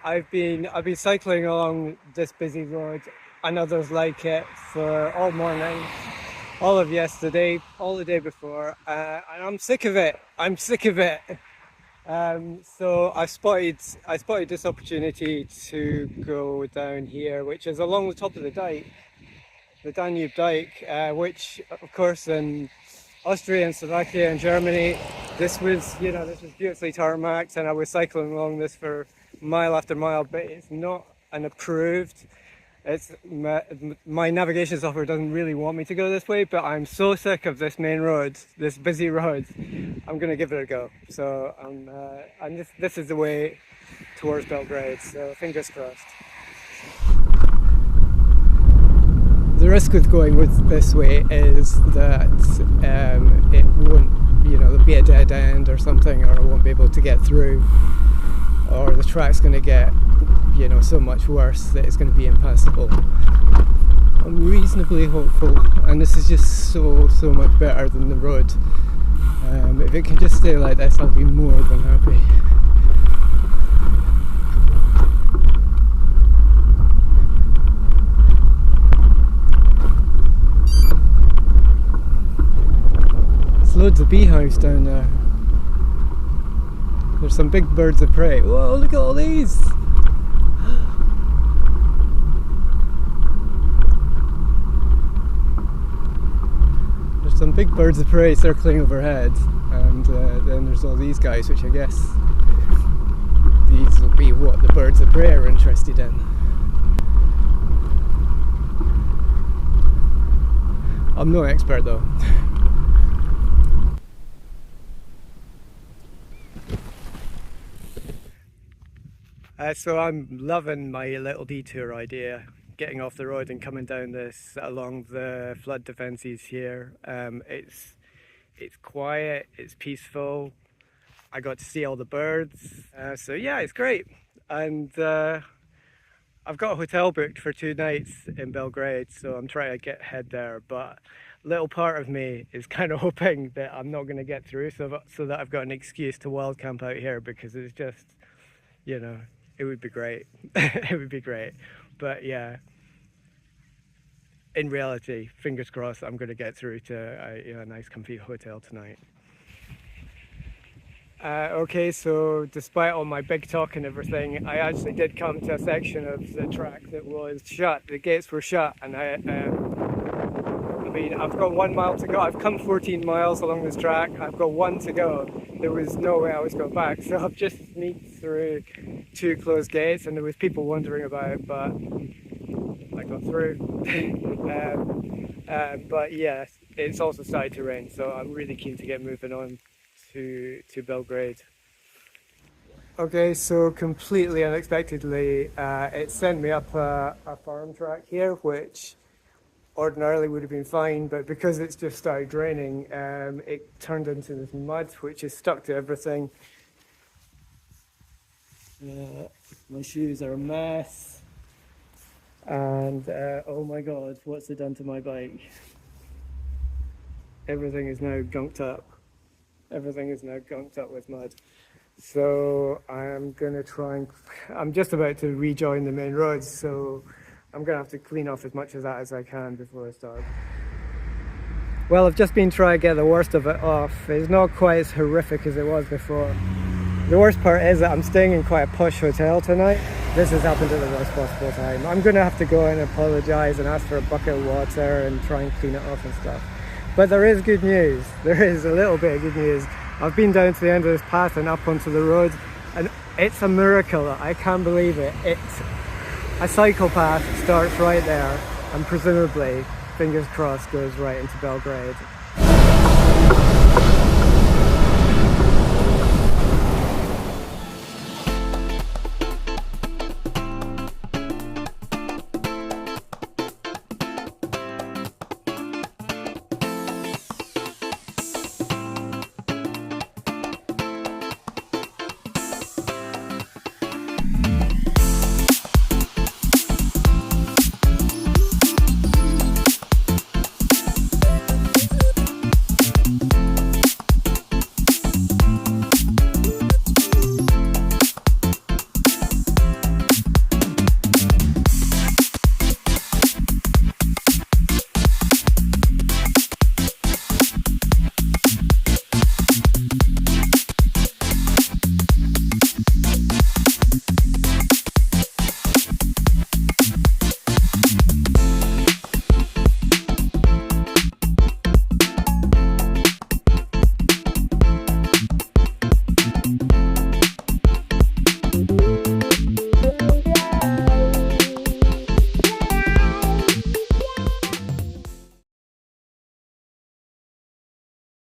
I've been cycling along this busy road and others like it for all morning, all of yesterday, all the day before, and I'm sick of it. I'm sick of it. So I spotted this opportunity to go down here, which is along the top of the dike, the Danube dike, which of course in Austria and Slovakia and Germany, this was beautifully tarmacked, and I was cycling along this for mile after mile, but it's not an approved. It's my navigation software doesn't really want me to go this way, but I'm so sick of this main road, this busy road. I'm gonna give it a go. So this is the way towards Belgrade. So fingers crossed. The risk with going with this way is that it won't, there'll be a dead end or something, or I won't be able to get through, or the track's going to get, so much worse that it's going to be impassable. I'm reasonably hopeful, and this is just so much better than the road. If it can just stay like this, I'll be more than happy. Loads of beehives down there. There's some big birds of prey. Whoa, look at all these! There's some big birds of prey circling overhead, and then there's all these guys, which I guess these will be what the birds of prey are interested in. I'm no expert though. So I'm loving my little detour idea, getting off the road and coming down this along the flood defences here. It's quiet, it's peaceful. I got to see all the birds, so yeah, it's great. And I've got a hotel booked for 2 nights in Belgrade, so I'm trying to head there. But a little part of me is kind of hoping that I'm not going to get through, so that I've got an excuse to wild camp out here, because it's just, it would be great. It would be great. But yeah, in reality, fingers crossed, I'm going to get through to a nice comfy hotel tonight. Okay, so despite all my big talk and everything, I actually did come to a section of the track that was shut. The gates were shut, and I've got 1 mile to go. I've come 14 miles along this track. I've got 1 to go. There was no way I was going back, so I've just sneaked through 2 closed gates, and there was people wondering about it, but I got through. But yeah, it's also started to rain, so I'm really keen to get moving on to Belgrade. Okay, so completely unexpectedly, it sent me up a farm track here, which ordinarily would have been fine, but because it's just started raining, it turned into this mud which is stuck to everything. My shoes are a mess, and oh my god, what's it done to my bike? Everything is now gunked up. Everything is now gunked up with mud. So I'm just about to rejoin the main roads, so I'm going to have to clean off as much of that as I can before I start. Well, I've just been trying to get the worst of it off. It's not quite as horrific as it was before. The worst part is that I'm staying in quite a posh hotel tonight. This has happened at the worst possible time. I'm going to have to go and apologise and ask for a bucket of water and try and clean it off and stuff. But there is good news. There is a little bit of good news. I've been down to the end of this path and up onto the road, and it's a miracle. I can't believe it. A cycle path starts right there, and presumably, fingers crossed, goes right into Belgrade.